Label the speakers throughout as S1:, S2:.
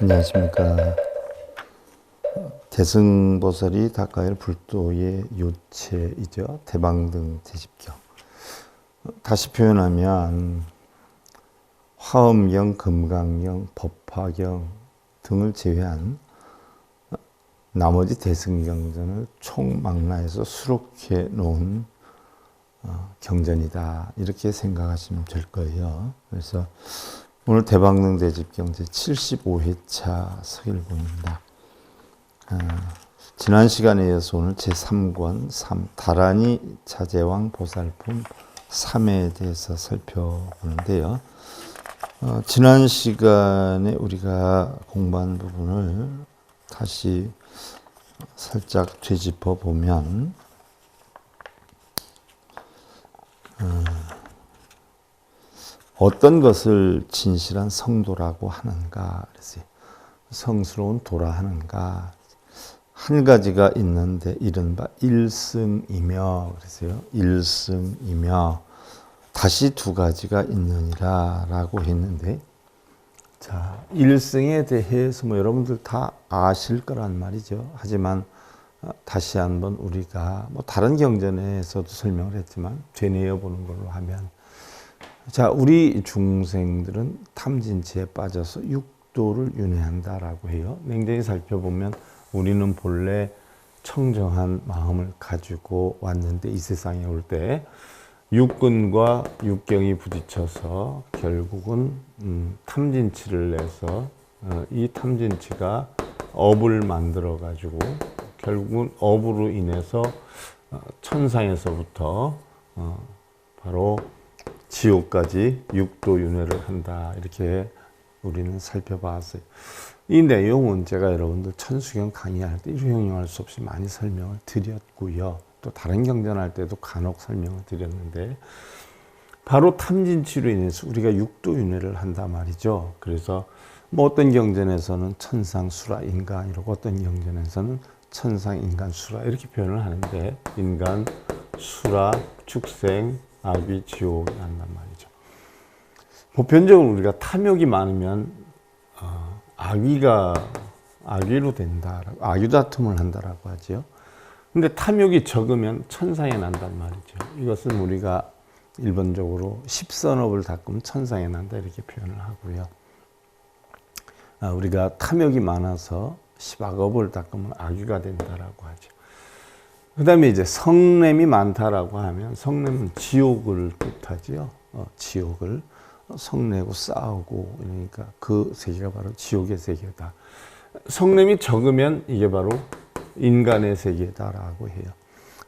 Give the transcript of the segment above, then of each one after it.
S1: 안녕하십니까. 대승보살이 닦아야 불도의 요체이죠. 대방등 대집경. 다시 표현하면 화엄경, 금강경, 법화경 등을 제외한 나머지 대승경전을 총망라해서 수록해 놓은 경전이다. 이렇게 생각하시면 될 거예요. 그래서 오늘 대방등 대집경 제75회차 서일본입니다. 지난 시간에 이어서 오늘 제3권 3 다라니 자제왕 보살품 3에 대해서 살펴보는데요. 지난 시간에 우리가 공부한 부분을 다시 살짝 되짚어 보면 어떤 것을 진실한 성도라고 하는가, 그랬어요. 성스러운 도라 하는가. 한 가지가 있는데 이른바 일승이며, 그랬어요. 일승이며 다시 두 가지가 있느니라 라고 했는데, 자, 일승에 대해서 여러분들 다 아실 거란 말이죠. 하지만 다시 한번 우리가 다른 경전에서도 설명을 했지만 되뇌어 보는 걸로 하면, 자, 우리 중생들은 탐진치에 빠져서 육도를 윤회한다라고 해요. 냉정히 살펴보면 우리는 본래 청정한 마음을 가지고 왔는데 이 세상에 올 때 육근과 육경이 부딪혀서 결국은 탐진치를 내서 이 탐진치가 업을 만들어 가지고 결국은 업으로 인해서 천상에서부터 바로 지옥까지 육도 윤회를 한다. 이렇게 우리는 살펴봤어요. 이 내용은 제가 여러분들 천수경 강의할 때 일회용할 수 없이 많이 설명을 드렸고요. 또 다른 경전할 때도 간혹 설명을 드렸는데, 바로 탐진치로 인해서 우리가 육도 윤회를 한단 말이죠. 그래서 어떤 경전에서는 천상 수라 인간 이러고 어떤 경전에서는 천상 인간 수라 이렇게 표현을 하는데, 인간, 수라, 축생, 악귀, 지옥이 한단 말이죠. 보편적으로 우리가 탐욕이 많으면 악귀로 된다, 악귀 다툼을 한다라고 하죠. 근데 탐욕이 적으면 천상에 난단 말이죠. 이것은 우리가 일반적으로 십선업을 닦으면 천상에 난다 이렇게 표현을 하고요. 우리가 탐욕이 많아서 십악업을 닦으면 악귀가 된다라고 하죠. 그 다음에 이제 성냄이 많다라고 하면, 성냄은 지옥을 뜻하지요. 지옥을 성내고 싸우고, 그러니까 그 세계가 바로 지옥의 세계다. 성냄이 적으면 이게 바로 인간의 세계다라고 해요.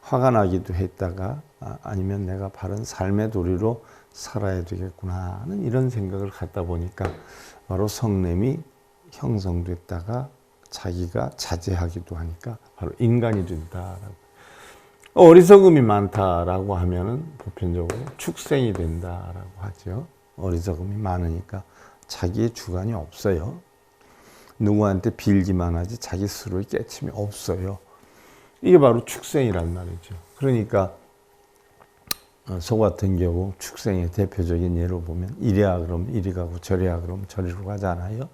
S1: 화가 나기도 했다가 아니면 내가 바른 삶의 도리로 살아야 되겠구나 하는 이런 생각을 갖다 보니까 바로 성냄이 형성됐다가 자기가 자제하기도 하니까 바로 인간이 된다라고. 어리석음이 많다라고 하면은 보편적으로 축생이 된다라고 하죠. 어리석음이 많으니까 자기의 주관이 없어요. 누구한테 빌기만 하지 자기 스스로의 깨침이 없어요. 이게 바로 축생이란 말이죠. 그러니까 저 같은 경우 축생의 대표적인 예로 보면, 이래야 그러면 이리 가고 저래야 그러면 저리로 가잖아요.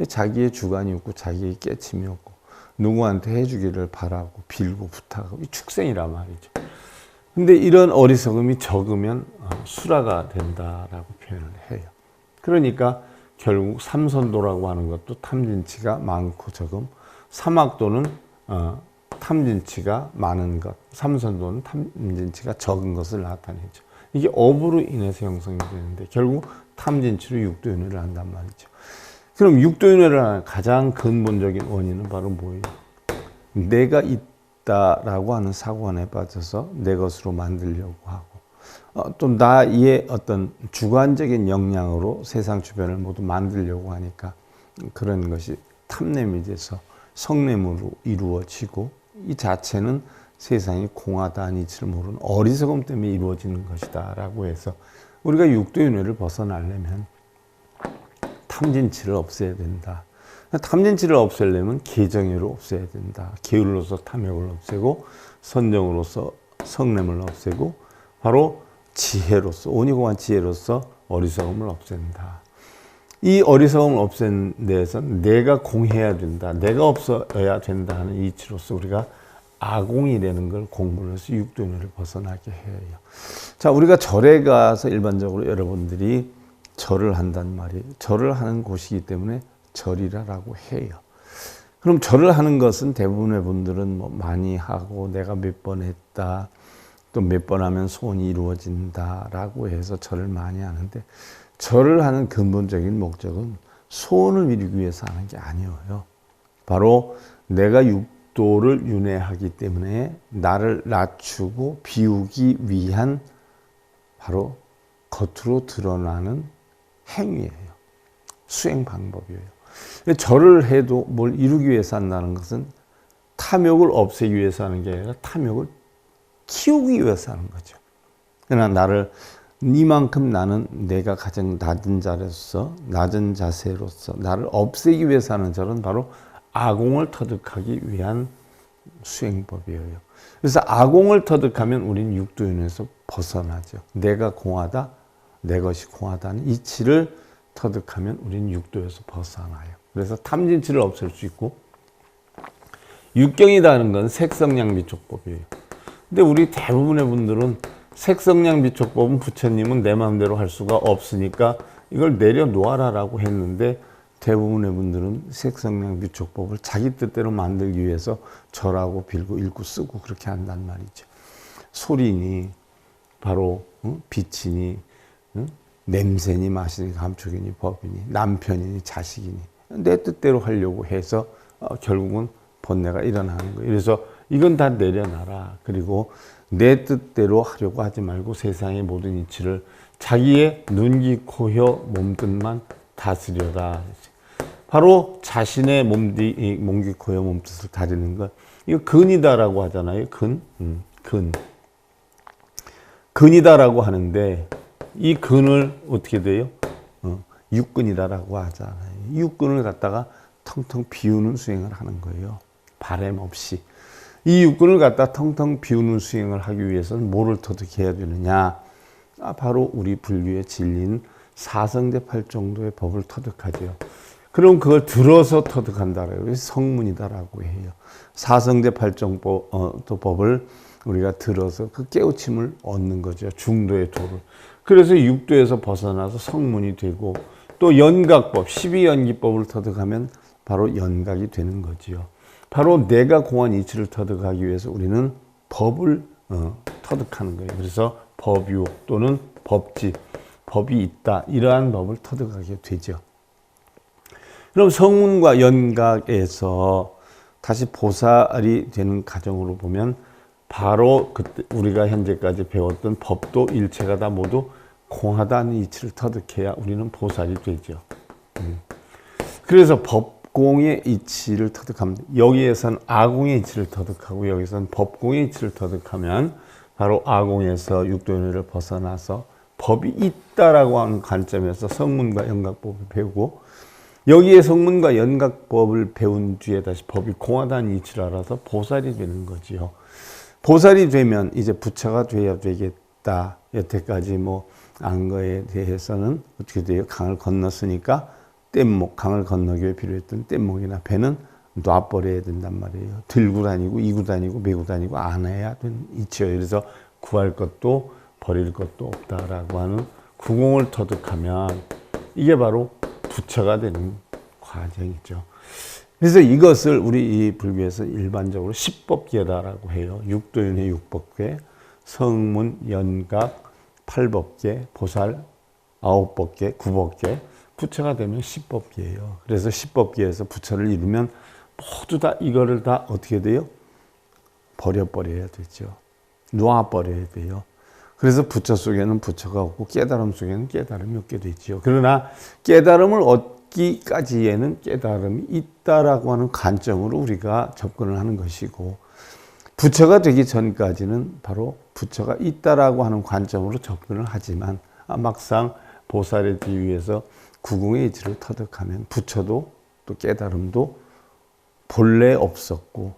S1: 자기의 주관이 없고 자기의 깨침이 없고 누구한테 해주기를 바라고 빌고 부탁하고, 이 축생이란 말이죠. 근데 이런 어리석음이 적으면 수라가 된다라고 표현을 해요. 그러니까 결국 삼선도라고 하는 것도 탐진치가 많고 적음, 삼악도는 탐진치가 많은 것, 삼선도는 탐진치가 적은 것을 나타내죠. 이게 업으로 인해서 형성이 되는데 결국 탐진치로 육도윤회를 한단 말이죠. 그럼 육도윤회를 하는 가장 근본적인 원인은 바로 뭐예요? 내가 있다라고 하는 사고관에 빠져서 내 것으로 만들려고 하고, 또 나의 어떤 주관적인 역량으로 세상 주변을 모두 만들려고 하니까 그런 것이 탐냄이 돼서 성냄으로 이루어지고, 이 자체는 세상이 공하다는 이치를 모르는 어리석음 때문에 이루어지는 것이다 라고 해서 우리가 육도윤회를 벗어나려면 탐진치를 없애야 된다. 탐진치를 없애려면 계정유를 없애야 된다. 계율로서 탐욕을 없애고, 선정으로서 성냄을 없애고, 바로 지혜로서, 온유공한 지혜로서 어리석음을 없앤다. 이 어리석음을 없앤 데에서 내가 공해야 된다, 내가 없어야 된다 하는 이치로서 우리가 아공이라는 걸 공부를 해서 육도윤회를 벗어나게 해요. 자, 우리가 절에 가서 일반적으로 여러분들이 절을 한단 말이에요. 절을 하는 곳이기 때문에 절이라고 해요. 그럼 절을 하는 것은 대부분의 분들은 뭐 많이 하고 내가 몇 번 했다, 또 몇 번 하면 소원이 이루어진다라고 해서 절을 많이 하는데, 절을 하는 근본적인 목적은 소원을 이루기 위해서 하는 게 아니에요. 바로 내가 육도를 윤회하기 때문에 나를 낮추고 비우기 위한 바로 겉으로 드러나는 행위예요. 수행 방법이에요. 절을 해도 뭘 이루기 위해서 한다는 것은 탐욕을 없애기 위해서 하는 게 아니라 탐욕을 키우기 위해서 하는 거죠. 그러나 나를 이만큼 나는 내가 가장 낮은 자세로서 나를 없애기 위해서 하는 절은 바로 아공을 터득하기 위한 수행법이에요. 그래서 아공을 터득하면 우리는 육도윤회에서 벗어나죠. 내가 공하다, 내 것이 공하다는 이치를 터득하면 우리는 육도에서 벗어나요. 그래서 탐진치를 없앨 수 있고, 육경이라는 건 색성량비촉법이에요. 근데 우리 대부분의 분들은 색성량비촉법은 부처님은 내 마음대로 할 수가 없으니까 이걸 내려놓아라라고 했는데, 대부분의 분들은 색성량비촉법을 자기 뜻대로 만들기 위해서 절하고 빌고 읽고 쓰고 그렇게 한단 말이죠. 소리니 바로 빛이니 냄새니 맛이니 감촉이니 법이니 남편이니 자식이니 내 뜻대로 하려고 해서 결국은 번뇌가 일어나는 거예요. 그래서 이건 다 내려놔라. 그리고 내 뜻대로 하려고 하지 말고 세상의 모든 이치를 자기의 눈, 귀, 코, 혀, 몸뜻만 다스려라. 바로 자신의 몸, 귀, 코, 혀, 몸뜻을 다스리는 것. 이거 근이다라고 하잖아요. 근. 근이다라고 하는데 이 근을 어떻게 돼요? 육근이다라고 하잖아요. 육근을 갖다가 텅텅 비우는 수행을 하는 거예요. 바램 없이. 이 육근을 갖다 텅텅 비우는 수행을 하기 위해서는 뭐를 터득해야 되느냐? 바로 우리 불교의 진리인 사성제 8정도의 법을 터득하죠. 그럼 그걸 들어서 터득한다라고 해서 성문이다라고 해요. 사성제 8정도 법을 우리가 들어서 그 깨우침을 얻는 거죠. 중도의 도를. 그래서 육도에서 벗어나서 성문이 되고, 또 연각법, 12연기법을 터득하면 바로 연각이 되는 거지요. 바로 내가 공한 이치를 터득하기 위해서 우리는 법을 터득하는 거예요. 그래서 법유 또는 법집, 법이 있다, 이러한 법을 터득하게 되죠. 그럼 성문과 연각에서 다시 보살이 되는 과정으로 보면 바로 그때 우리가 현재까지 배웠던 법도 일체가 다 모두 공하다는 이치를 터득해야 우리는 보살이 되죠. 그래서 법공의 이치를 터득합니다. 여기에서는 아공의 이치를 터득하고 여기서는 법공의 이치를 터득하면 바로 아공에서 육도윤회를 벗어나서 법이 있다라고 하는 관점에서 성문과 연각법을 배우고, 여기에 성문과 연각법을 배운 뒤에 다시 법이 공하다는 이치를 알아서 보살이 되는 거지요. 보살이 되면 이제 부처가 돼야 되겠다. 여태까지 뭐 안 거에 대해서는 어떻게 돼요? 강을 건넜으니까 뗏목, 강을 건너기 위해 필요했던 뗏목이나 배는 놔버려야 된단 말이에요. 들고 다니고 이고 다니고 메고 다니고 안 해야 되는 이치예요. 그래서 구할 것도 버릴 것도 없다라고 하는 구공을 터득하면 이게 바로 부처가 되는 과정이죠. 그래서 이것을 우리 이 불교에서 일반적으로 10법계다라고 해요. 육도윤회 6법계, 성문, 연각, 8법계, 보살, 9법계, 9법계, 부처가 되면 10법계예요. 그래서 10법계에서 부처를 이루면 모두 다 이거를 다 어떻게 돼요? 버려야 되죠. 놓아버려야 돼요. 그래서 부처 속에는 부처가 없고 깨달음 속에는 깨달음이 없게 되죠. 그러나 깨달음을 얻기까지에는 깨달음이 있다라고 하는 관점으로 우리가 접근을 하는 것이고, 부처가 되기 전까지는 바로 부처가 있다라고 하는 관점으로 접근을 하지만 막상 보살이 되기 위해서 구공의 이치를 터득하면 부처도 또 깨달음도 본래 없었고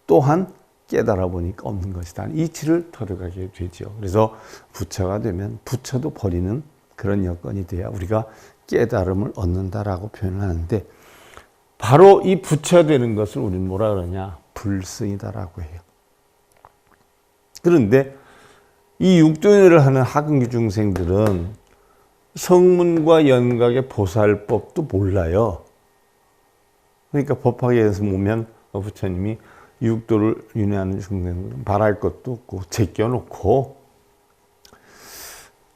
S1: 또한 깨달아 보니까 없는 것이다. 이치를 터득하게 되죠. 그래서 부처가 되면 부처도 버리는 그런 여건이 돼야 우리가 깨달음을 얻는다라고 표현을 하는데, 바로 이 부처되는 것을 우리는 뭐라 그러냐? 불승이다라고 해요. 그런데 이 육도연을 하는 하근기 중생들은 성문과 연각의 보살법도 몰라요. 그러니까 법화계에서 보면 부처님이 육도를 윤회하는 중생들은 바랄 것도 없고 제껴놓고,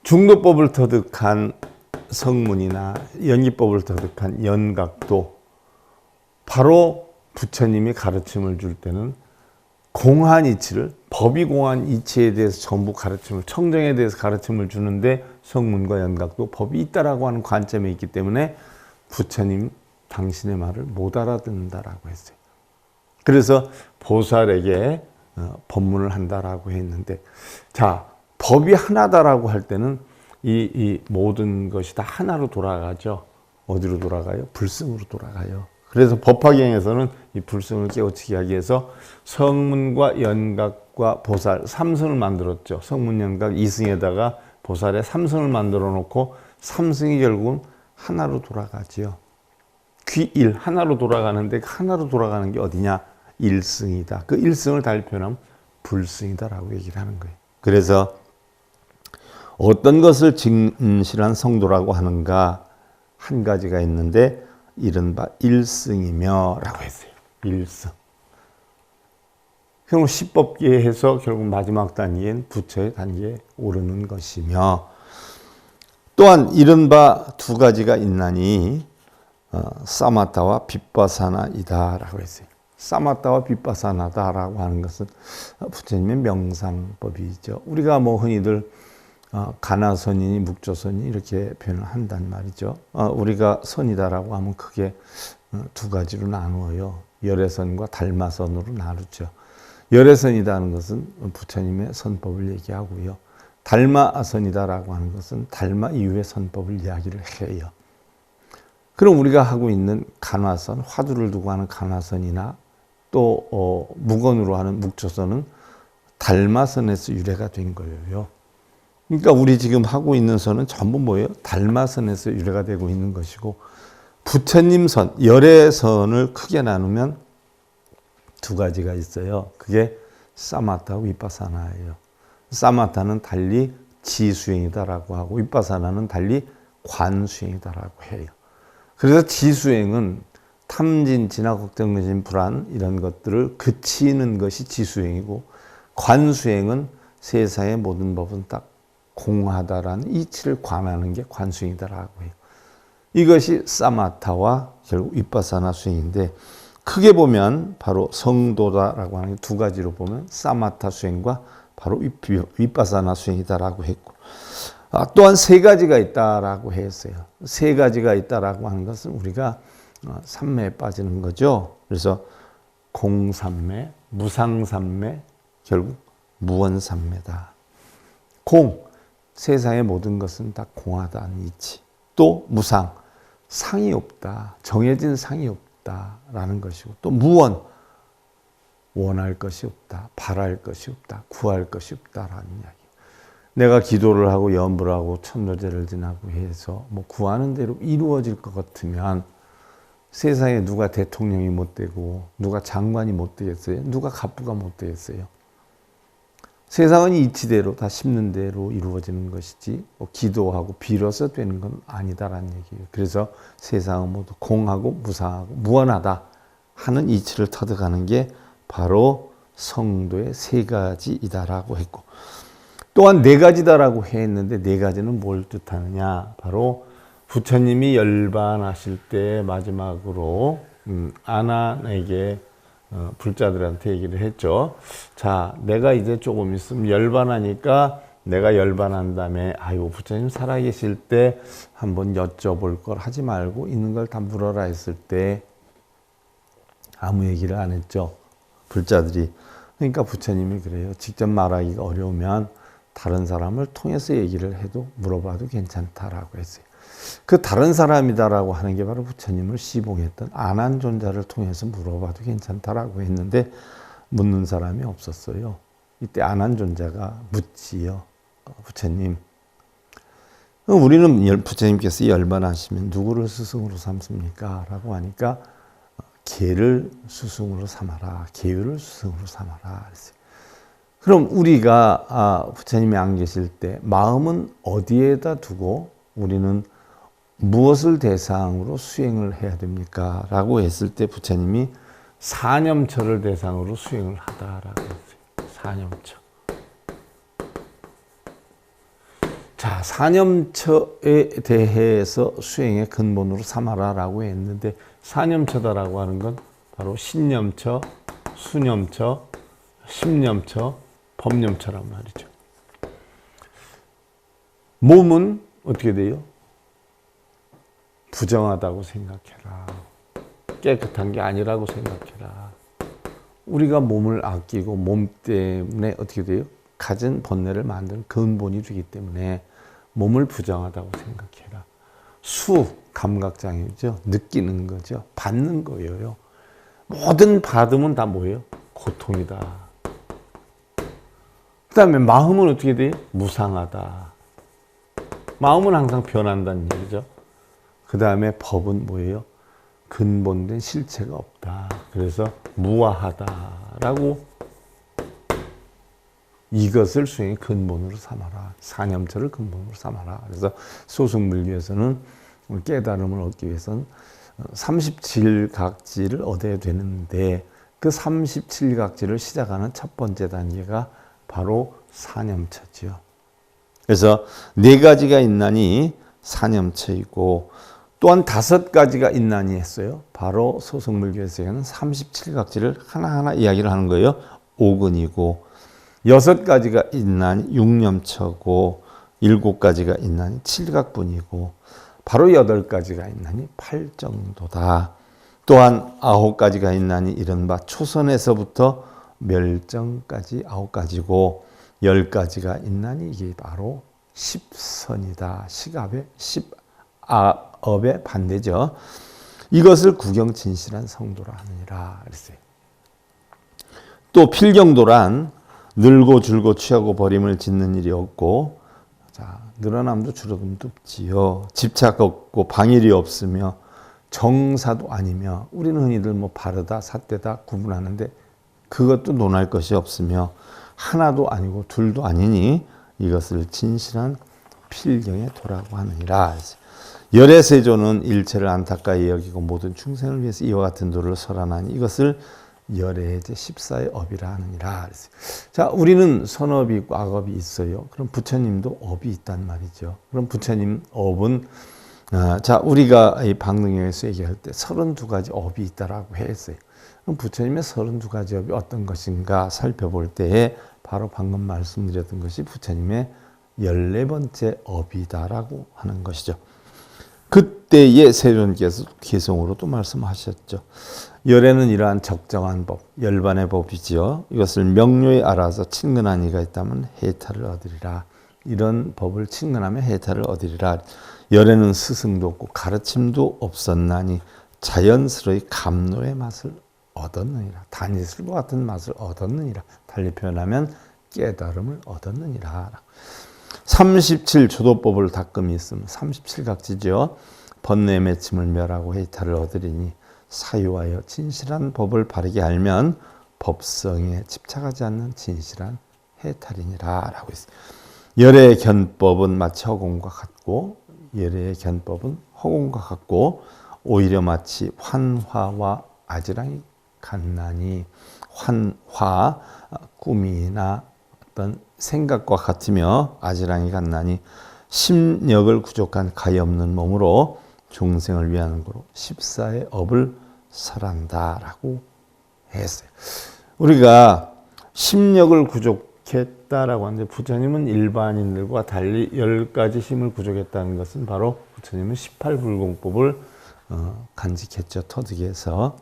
S1: 중도법을 터득한 성문이나 연기법을 터득한 연각도 바로 부처님이 가르침을 줄 때는 공한 이치를, 법이 공한 이치에 대해서 전부 가르침을, 청정에 대해서 가르침을 주는데 성문과 연각도 법이 있다라고 하는 관점에 있기 때문에 부처님 당신의 말을 못 알아듣는다라고 했어요. 그래서 보살에게 법문을 한다라고 했는데, 자, 법이 하나다라고 할 때는 이 모든 것이 다 하나로 돌아가죠. 어디로 돌아가요? 불승으로 돌아가요. 그래서 법화경에서는 이 불승을 깨우치게 하기 위해서 성문과 연각과 보살 3승을 만들었죠. 성문, 연각 2승에다가 보살의 3승을 만들어 놓고 3승이 결국은 하나로 돌아가지요. 귀일 하나로 돌아가는데, 하나로 돌아가는 게 어디냐? 일승이다. 그 일승을 달리 표현하면 불승이다라고 얘기를 하는 거예요. 그래서 어떤 것을 진실한 성도라고 하는가 한 가지가 있는데, 이른바 일승이며 라고 했어요. 일승. 결국 십법계에서 결국 마지막 단계인 부처의 단계에 오르는 것이며, 또한 이른바 두 가지가 있나니 사마타와 빗바사나이다 라고 했어요. 사마타와 빗바사나다라고 하는 것은 부처님의 명상법이죠. 우리가 뭐 흔히들 가나선이니 묵조선이 이렇게 표현을 한단 말이죠. 우리가 선이다라고 하면 크게 두 가지로 나누어요. 열애선과 달마선으로 나누죠. 열애선이라는 것은 부처님의 선법을 얘기하고요. 달마선이다라고 하는 것은 달마 이후의 선법을 이야기를 해요. 그럼 우리가 하고 있는 간화선, 화두를 두고 하는 간화선이나 또 무건으로 하는 묵조선은 달마선에서 유래가 된 거예요. 그러니까 우리 지금 하고 있는 선은 전부 뭐예요? 달마선에서 유래가 되고 있는 것이고, 부처님 선, 열애선을 크게 나누면 두 가지가 있어요. 그게 사마타와 위파사나예요. 사마타는 달리 지수행이다라고 하고, 위파사나는 달리 관수행이다라고 해요. 그래서 지수행은 탐진, 진화, 걱정, 근심, 불안 이런 것들을 그치는 것이 지수행이고, 관수행은 세상의 모든 법은 딱 공하다라는 이치를 관하는 게 관수행이다라고 해요. 이것이 사마타와 결국 위파사나 수행인데, 크게 보면 바로 성도다라고 하는 두 가지로 보면 사마타 수행과 바로 위파사나 수행이다라고 했고, 또한 세 가지가 있다라고 했어요. 세 가지가 있다라고 하는 것은 우리가 삼매에 빠지는 거죠. 그래서 공삼매, 무상삼매, 결국 무원삼매다. 공, 세상의 모든 것은 다 공하다는 이치. 또 무상, 상이 없다. 정해진 상이 없다라는 것이고, 또 무원, 원할 것이 없다. 바랄 것이 없다. 구할 것이 없다라는 이야기. 내가 기도를 하고 염불을 하고 천도제를 지나고 해서 뭐 구하는 대로 이루어질 것 같으면 세상에 누가 대통령이 못 되고 누가 장관이 못 되겠어요? 누가 갑부가 못 되겠어요? 세상은 이치대로 다 심는 대로 이루어지는 것이지 뭐 기도하고 빌어서 되는 건 아니다라는 얘기예요. 그래서 세상은 모두 공하고 무상하고 무한하다 하는 이치를 터득하는 게 바로 성도의 세 가지이다라고 했고, 또한 네 가지다라고 했는데 네 가지는 뭘 뜻하느냐? 바로 부처님이 열반하실 때 마지막으로 아난에게 불자들한테 얘기를 했죠. 자, 내가 이제 조금 있으면 열반하니까 내가 열반한 다음에 아유 부처님 살아계실 때 한번 여쭤볼 걸 하지 말고 있는 걸 다 물어라 했을 때 아무 얘기를 안 했죠. 불자들이. 그러니까 부처님이 그래요. 직접 말하기가 어려우면 다른 사람을 통해서 얘기를 해도 물어봐도 괜찮다라고 했어요. 그 다른 사람이다라고 하는 게 바로 부처님을 시봉했던 아난존자를 통해서 물어봐도 괜찮다라고 했는데 묻는 사람이 없었어요. 이때 아난존자가 묻지요. 부처님, 우리는 부처님께서 열반하시면 누구를 스승으로 삼습니까? 라고 하니까 개를 스승으로 삼아라. 개유를 스승으로 삼아라. 그랬어요. 그럼 우리가 부처님이 안 계실 때 마음은 어디에다 두고 우리는 무엇을 대상으로 수행을 해야 됩니까? 라고 했을 때 부처님이 사념처를 대상으로 수행을 하다라고 했어요. 사념처. 자, 사념처에 대해서 수행의 근본으로 삼아라라고 했는데 사념처다라고 하는 건 바로 신념처, 수념처, 심념처, 법념처란 말이죠. 몸은 어떻게 돼요? 부정하다고 생각해라. 깨끗한 게 아니라고 생각해라. 우리가 몸을 아끼고 몸 때문에 어떻게 돼요? 가진 번뇌를 만드는 근본이 되기 때문에 몸을 부정하다고 생각해라. 수, 감각장애죠. 느끼는 거죠. 받는 거예요. 모든 받음은 다 뭐예요? 고통이다. 그 다음에 마음은 어떻게 돼요? 무상하다. 마음은 항상 변한다는 얘기죠. 그 다음에 법은 뭐예요? 근본된 실체가 없다. 그래서 무아하다라고 이것을 수행의 근본으로 삼아라. 사념처를 근본으로 삼아라. 그래서 소승불교에서는 깨달음을 얻기 위해서는 37각지를 얻어야 되는데 그 37각지를 시작하는 첫 번째 단계가 바로 사념처지요. 그래서 4가지가 있나니 사념처이고 또한 5가지가 있나니 했어요. 바로 소승불교에서는 37각지를 하나하나 이야기를 하는 거예요. 5근이고 6가지가 있나니 6념처고 7가지가 있나니 7각분이고 바로 8가지가 있나니 8정도다. 또한 9가지가 있나니 이른바 초선에서부터 멸정까지 9가지고 10가지가 있나니 이게 바로 10선이다. 식압의 10압의 반대죠. 이것을 구경진실한 성도라 하느니라 그랬어요. 또 필경도란 늘고 줄고 취하고 버림을 짓는 일이 없고, 자, 늘어남도 줄어듦도 없지요. 집착 없고 방일이 없으며 정사도 아니며, 우리는 흔히들 뭐 바르다 삿되다 구분하는데 그것도 논할 것이 없으며 하나도 아니고 둘도 아니니 이것을 진실한 필경의 도라고 하느니라. 열의 세조는 일체를 안타까이 여기고 모든 충생을 위해서 이와 같은 도를 설하나니 이것을 열의 14의 업이라 하느니라. 자, 우리는 선업이 있고 악업이 있어요. 그럼 부처님도 업이 있단 말이죠. 그럼 부처님 업은 자, 우리가 이 방능에서 얘기할 때 32가지 업이 있다라고 했어요. 그럼 부처님의 32가지 업이 어떤 것인가 살펴볼 때에 바로 방금 말씀드렸던 것이 부처님의 14번째 업이다라고 하는 것이죠. 그때의 세존께서 개성으로 또 말씀하셨죠. 열에는 이러한 적정한 법, 열반의 법이지요. 이것을 명료히 알아서 친근한 이가 있다면 해탈을 얻으리라. 이런 법을 친근하면 해탈을 얻으리라. 열에는 스승도 없고 가르침도 없었나니 자연스러이 감로의 맛을 얻었느니라. 다니술과 같은 맛을 얻었느니라. 달리 표현하면 깨달음을 얻었느니라. 37 조도법을 닦음이 있으면 37각지죠. 번뇌 맺힘을 멸하고 해탈을 얻으리니 사유하여 진실한 법을 바르게 알면 법성에 집착하지 않는 진실한 해탈이니라 라고 했어요. 열의 견법은 마치 허공과 같고 열의 견법은 허공과 같고 오히려 마치 환화와 아지랑이 같나니 환화 꿈이나 어떤 생각과 같으며 아지랑이 같나니 심력을 구족한 가히 없는 몸으로 중생을 위하는 거로 14의 업을 설한다라고 했어요. 우리가 심력을 구족했다라고 하는데 부처님은 일반인들과 달리 10가지 힘을 구족했다는 것은 바로 부처님은 18불공법을 간직했죠. 터득해서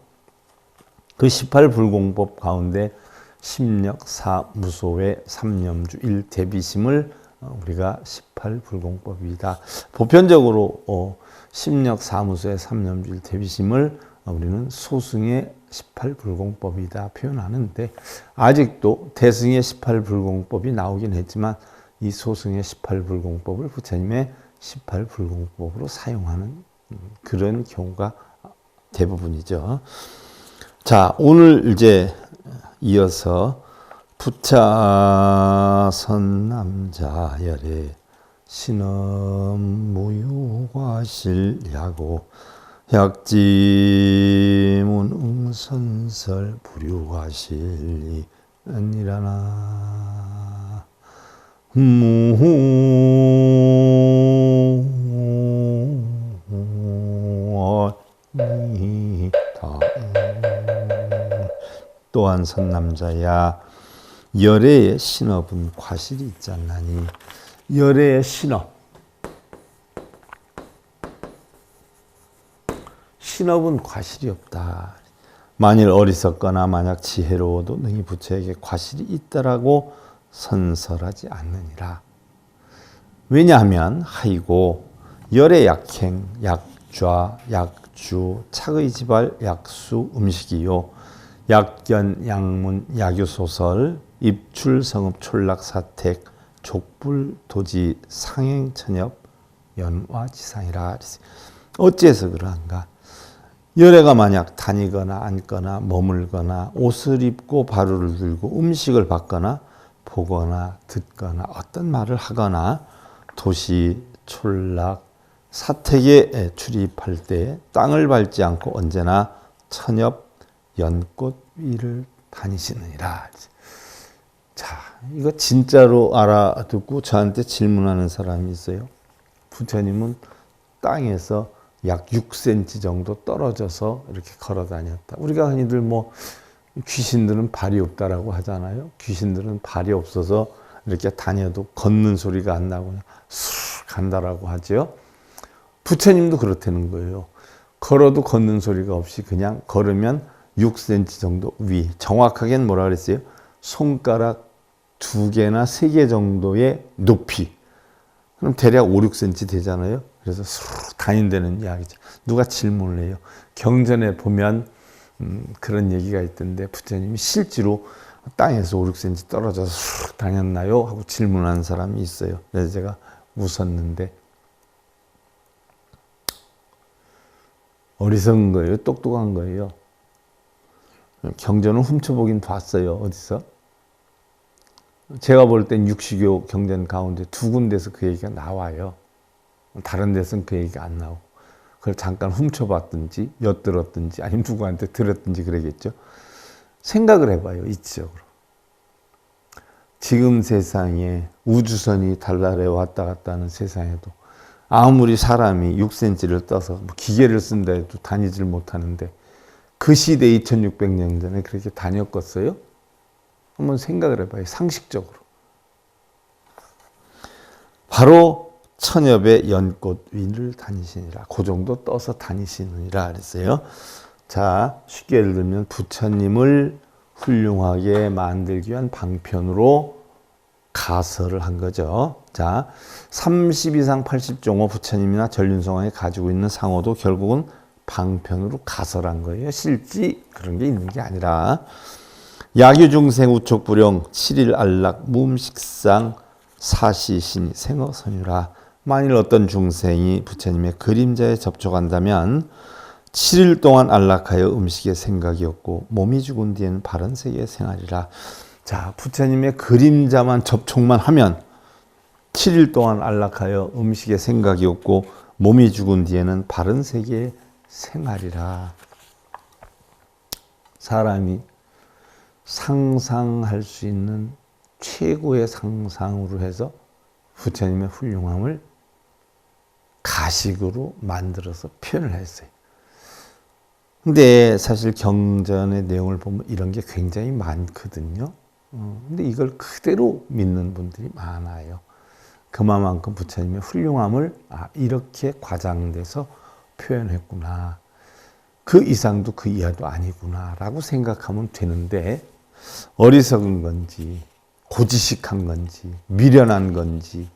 S1: 그 18불공법 가운데 심력, 사, 무소회, 삼념주, 일, 대비심을 우리가 18불공법이다. 보편적으로 심력, 사무소회, 삼념주, 일, 대비심을 우리는 소승의 18불공법이다 표현하는데 아직도 대승의 18불공법이 나오긴 했지만 이 소승의 18불공법을 부처님의 18불공법으로 사용하는 그런 경우가 대부분이죠. 자, 오늘 이제 이어서 부차선남자열의 신업무유과실야고 약지문응선설 부류과실이니라나 또한 선남자야 열애의 신업은 과실이 있지 않나니. 열애의 신업, 신업은 과실이 없다. 만일 어리석거나 만약 지혜로워도 능히 부처에게 과실이 있다라고 선설하지 않느니라. 왜냐하면 하이고 열의 약행, 약좌, 약주, 착의 지발, 약수, 음식이요 약견, 약문, 약유소설, 입출, 성읍, 촌락, 사택, 족불, 도지, 상행, 천엽, 연화, 지상이라. 어째서 그러한가? 열애가 만약 다니거나 앉거나 머물거나 옷을 입고 바루를 들고 음식을 받거나 보거나 듣거나 어떤 말을 하거나 도시, 촌락, 사택에 출입할 때 땅을 밟지 않고 언제나 천엽, 연꽃 위를 다니시느니라. 자, 이거 진짜로 알아듣고 저한테 질문하는 사람이 있어요. 부처님은 땅에서 약 6cm 정도 떨어져서 이렇게 걸어 다녔다. 우리가 흔히들 뭐 귀신들은 발이 없다라고 하잖아요. 귀신들은 발이 없어서 이렇게 다녀도 걷는 소리가 안 나고 쑥 간다라고 하죠. 부처님도 그렇다는 거예요. 걸어도 걷는 소리가 없이 그냥 걸으면 6cm 정도 위, 정확하게는 뭐라 그랬어요? 손가락 2개나 3개 정도의 높이. 그럼 대략 5, 6cm 되잖아요. 그래서 쑥 다닌다는 이야기죠. 누가 질문을 해요. 경전에 보면 그런 얘기가 있던데 부처님이 실제로 땅에서 5, 6cm 떨어져서 쑥 다녔나요? 하고 질문하는 사람이 있어요. 그래서 제가 웃었는데 어리석은 거예요? 똑똑한 거예요? 경전을 훔쳐보긴 봤어요. 어디서? 제가 볼 땐 육시교 경전 가운데 2군데서 그 얘기가 나와요. 다른 데서는 그 얘기가 안 나오고. 그걸 잠깐 훔쳐봤든지 엿들었든지 아니면 누구한테 들었든지 그러겠죠. 생각을 해봐요. 이치적으로. 지금 세상에 우주선이 달나라에 왔다 갔다 하는 세상에도 아무리 사람이 6cm를 떠서 뭐 기계를 쓴다 해도 다니질 못하는데 그 시대 2600년 전에 그렇게 다녔겠어요? 한번 생각을 해봐요. 상식적으로. 바로 천엽의 연꽃 위를 다니시니라. 그 정도 떠서 다니시느니라 그랬어요. 자, 쉽게 예를 들면 부처님을 훌륭하게 만들기 위한 방편으로 가설을 한 거죠. 자, 30 이상 80종호 부처님이나 전륜성왕이 가지고 있는 상호도 결국은 방편으로 가설한 거예요. 실제 그런 게 있는 게 아니라 야규중생 우촉불용 7일 안락 무음식상 사시신이 생어선유라. 만일 어떤 중생이 부처님의 그림자에 접촉한다면 7일 동안 안락하여 음식의 생각이 없고 몸이 죽은 뒤에는 바른 세계의 생활이라. 자, 부처님의 그림자만 접촉만 하면 7일 동안 안락하여 음식의 생각이 없고 몸이 죽은 뒤에는 바른 세계의 생활이라. 사람이 상상할 수 있는 최고의 상상으로 해서 부처님의 훌륭함을 가식으로 만들어서 표현을 했어요. 근데 사실 경전의 내용을 보면 이런 게 굉장히 많거든요. 근데 이걸 그대로 믿는 분들이 많아요. 그만큼 부처님의 훌륭함을 이렇게 과장돼서 표현했구나. 그 이상도 그 이하도 아니구나 라고 생각하면 되는데 어리석은 건지 고지식한 건지 미련한 건지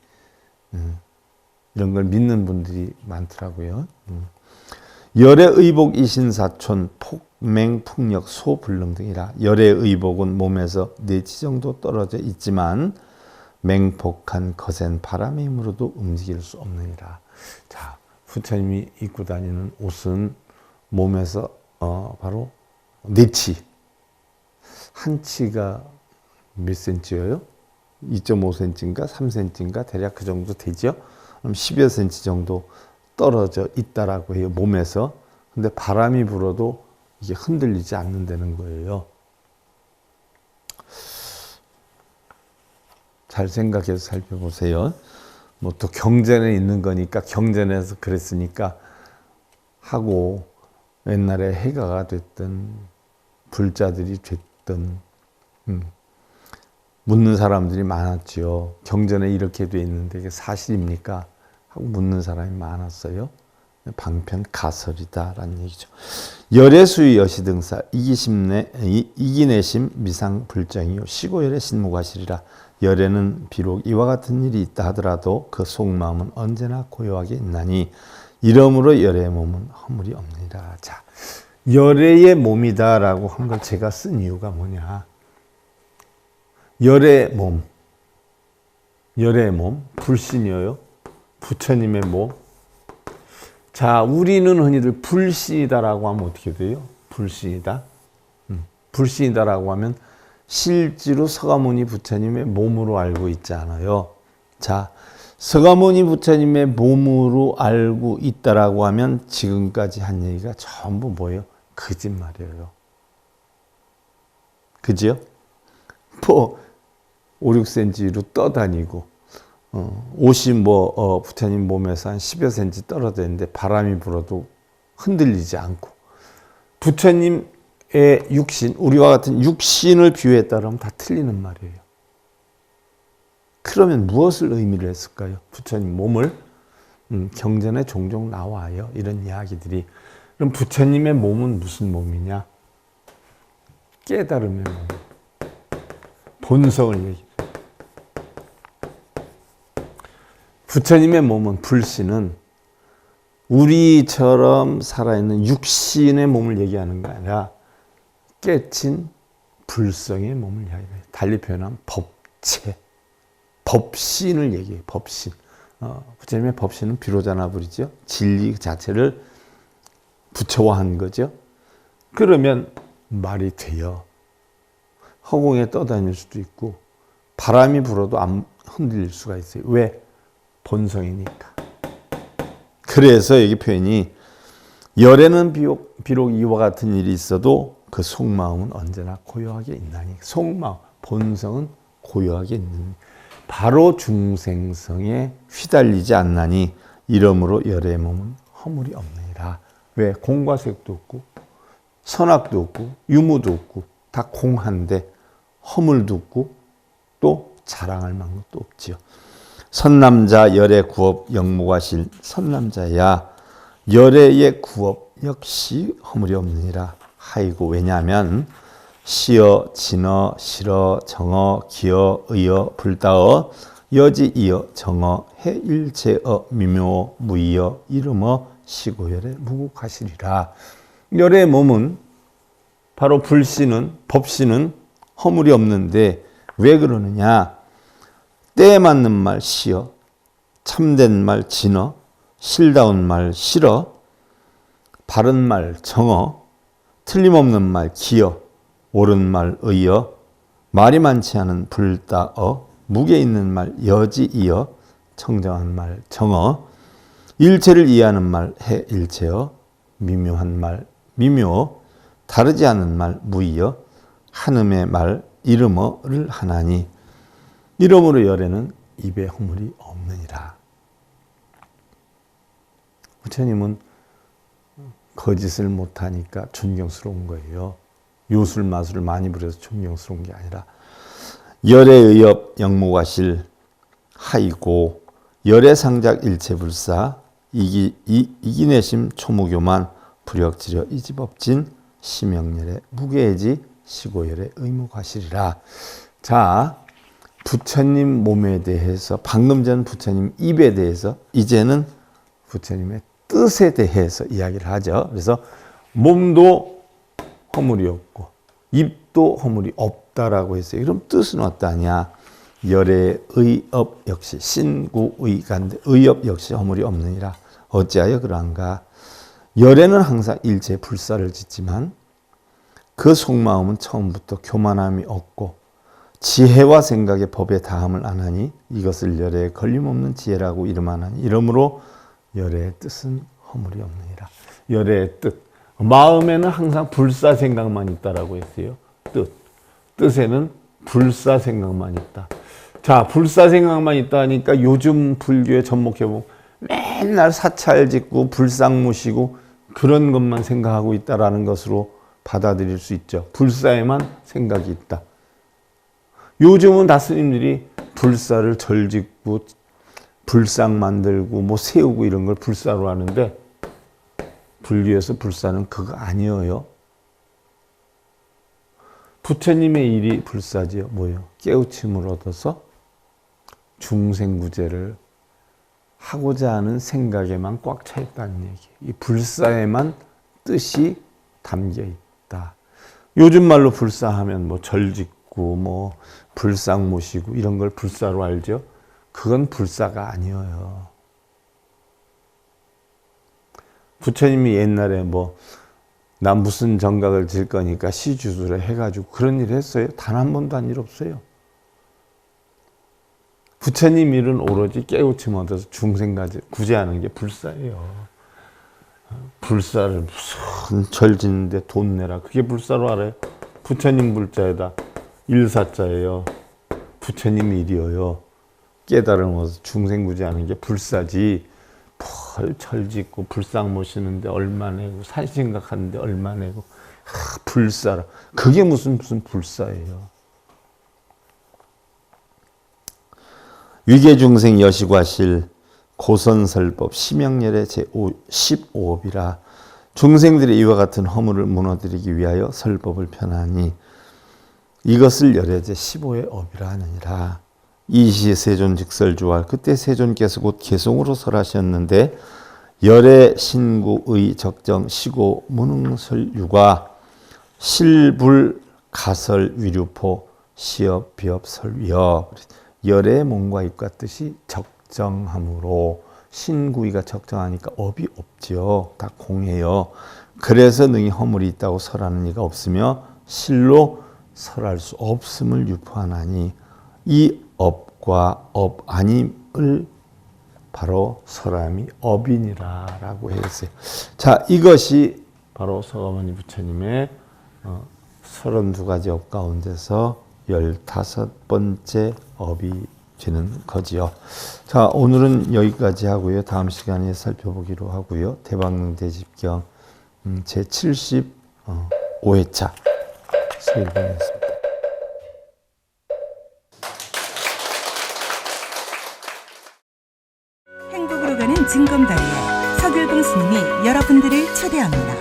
S1: 이런 걸 믿는 분들이 많더라고요. 열의 의복 이신사촌 폭맹 풍력 소불능 등이라. 열의 의복은 몸에서 4치 정도 떨어져 있지만 맹폭한 거센 바람의 힘으로도 움직일 수 없느니라. 자, 부처님이 입고 다니는 옷은 몸에서 바로 네치. 한 치가 몇 센치예요? 2.5cm인가 3cm인가 대략 그 정도 되죠. 그럼 10여 cm 정도 떨어져 있다라고 해요. 몸에서. 근데 바람이 불어도 이게 흔들리지 않는다는 거예요. 잘 생각해서 살펴보세요. 뭐 또 경전에 있는 거니까 경전에서 그랬으니까 하고 옛날에 해가가 됐든 불자들이 됐든 묻는 사람들이 많았죠. 경전에 이렇게 돼 있는데 이게 사실입니까? 하고 묻는 사람이 많았어요. 방편 가설이다라는 얘기죠. 열애수의 여시등사 이기내심 미상 불정이요 시고열의 신무과실이라. 열애는 비록 이와 같은 일이 있다 하더라도 그 속마음은 언제나 고요하게 있나니 이러므로 열애의 몸은 허물이 없느니라. 자, 열애의 몸이다라고 한 걸 제가 쓴 이유가 뭐냐? 열애의 몸, 불신이에요. 부처님의 몸. 자, 우리는 흔히들 불신이다라고 하면 어떻게 돼요? 불신이다. 불신이다라고 하면 실제로 서가모니 부처님의 몸으로 알고 있지 않아요. 자, 서가모니 부처님의 몸으로 알고 있다라고 하면 지금까지 한 얘기가 전부 뭐예요? 거짓말이에요. 그죠? 뭐 5, 6cm로 떠다니고 옷이 부처님 몸에서 한 10여 cm 떨어져 있는데 바람이 불어도 흔들리지 않고 부처님의 육신, 우리와 같은 육신을 비유했다면 다 틀리는 말이에요. 그러면 무엇을 의미를 했을까요? 부처님 몸을 경전에 종종 나와요. 이런 이야기들이. 그럼 부처님의 몸은 무슨 몸이냐? 깨달음의 몸. 본성을 얘기해요. 부처님의 몸은 불신은 우리처럼 살아있는 육신의 몸을 얘기하는 게 아니라 깨친 불성의 몸을 이야기해요. 달리 표현하면 법체, 법신을 얘기해요. 법신. 부처님의 법신은 비로자나불이죠. 진리 자체를 부처화한 거죠. 그러면 말이 돼요. 허공에 떠다닐 수도 있고 바람이 불어도 안 흔들릴 수가 있어요. 왜? 본성이니까. 그래서 여기 표현이 열에는 비록 이와 같은 일이 있어도 그 속마음은 언제나 고요하게 있나니. 속마음, 본성은 고요하게 있는. 바로 중생성에 휘달리지 않나니 이러므로 열의 몸은 허물이 없느니라. 왜? 공과 색도 없고 선악도 없고 유무도 없고 다 공한데 허물도 없고 또 자랑할 만한 것도 없지요. 선남자 열의 구업 영무과실. 선남자야 열의 구업 역시 허물이 없느니라. 하이고 왜냐하면 시어 진어 실어 정어 기어 의어 불다어 여지 이어 정어 해일체어 미묘 무이어 이름어 시고열의 무국하시리라. 열의 몸은 바로 불신은 법신은 허물이 없는데 왜 그러느냐? 때에 맞는 말 시어, 참된 말 진어, 실다운 말 실어, 바른 말 정어, 틀림없는 말 기어, 옳은 말 의어, 말이 많지 않은 불다어, 무게 있는 말 여지이어, 청정한 말 정어, 일체를 이해하는 말 해일체어, 미묘한 말 미묘, 다르지 않은 말 무이어, 한음의 말 이름어를 하나니 이름으로 열에는 입에 허물이 없느니라. 부처님은 거짓을 못하니까 존경스러운 거예요. 요술 마술을 많이 부려서 존경스러운 게 아니라 열의 의업 영무과실 하이고 열의 상작 일체불사 이기내심 초무교만 불역지려 이집업진 심영열의 무게해지 시고열의 의무과실이라. 자, 부처님 몸에 대해서 방금 전 부처님 입에 대해서 이제는 부처님의 뜻에 대해서 이야기를 하죠. 그래서 몸도 허물이 없고 입도 허물이 없다라고 했어요. 그럼 뜻은 어떠냐? 열의 의업 역시 신구의간데 의업 역시 허물이 없느니라. 어찌하여 그러한가? 열에는 항상 일제 불사를 짓지만 그 속마음은 처음부터 교만함이 없고 지혜와 생각의 법에 다함을 안 하니 이것을 열의 걸림없는 지혜라고 이름하나니 이러므로 열의 뜻은 허물이 없느니라. 열의 뜻, 마음에는 항상 불사 생각만 있다라고 했어요. 뜻에는 불사 생각만 있다. 자, 불사 생각만 있다 하니까 요즘 불교에 접목해보면 맨날 사찰 짓고 불상 모시고 그런 것만 생각하고 있다라는 것으로 받아들일 수 있죠. 불사에만 생각이 있다. 요즘은 다 스님들이 불사를 절 짓고 불상 만들고 뭐 세우고 이런 걸 불사로 하는데 불교에서 불사는 그거 아니에요. 부처님의 일이 불사지요. 뭐예요? 깨우침을 얻어서 중생구제를 하고자 하는 생각에만 꽉 차 있다는 얘기. 이 불사에만 뜻이 담겨 있다. 요즘 말로 불사하면 뭐 절 짓고 뭐 불상 모시고 이런 걸 불사로 알죠. 그건 불사가 아니에요. 부처님이 옛날에 뭐 나 무슨 정각을 질 거니까 시주술에 해가지고 그런 일 했어요? 단 한 번도 한 일 없어요. 부처님 일은 오로지 깨우침 얻어서 중생 구제하는 게 불사예요. 불사를 무슨 절 짓는데 돈 내라. 그게 불사로 알아요? 부처님 불자에다 일사자예요. 부처님 일이에요. 깨달음 얻어서 중생 구제하는 게 불사지. 절 짓고 불상 모시는데 얼마 내고 산신각 하는데 얼마 내고 불사라. 그게 무슨 불사예요. 위계중생 여시과실 고선설법 심영열의 제15업이라 중생들의 이와 같은 허물을 무너뜨리기 위하여 설법을 편하니 이것을 열의 제15의 업이라 하느니라. 이시 세존 직설주활 그때 세존께서 곧 개송으로 설하셨는데 열의 신구의 적정 시고 무능설유가 실불 가설 위류포 시업 비업 설위여 열의 몸과 입과 뜻이 적정함으로 신구의가 적정하니까 업이 없죠. 다 공해요. 그래서 능히 허물이 있다고 설하는 이가 없으며 실로 설할 수 없음을 유포하나니 이 업과 업 아님을 바로 설함이 업이니라 라고 했어요. 자, 이것이 바로 서가모니 부처님의 32가지 업 가운데서 15번째 업이 되는 거지요. 자, 오늘은 여기까지 하고요. 다음 시간에 살펴보기로 하고요. 대방대집경 제75회차 수일봉이었습니다.
S2: 행복으로 가는 징검다리에 서길봉 스님이 여러분들을 초대합니다.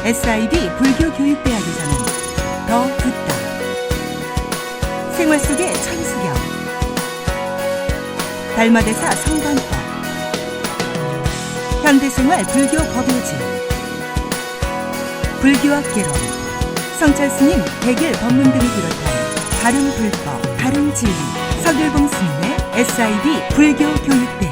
S2: SIB 불교교육대학에서는 더 듣다, 생활 속의 천수경, 달마대사 성관법, 현대생활 불교 법요지, 불교학 개론, 성찰스님 백일 법문 등을 비롯한 다른 불법, 다른 진리, 서길봉 스님의 SIB 불교교육대학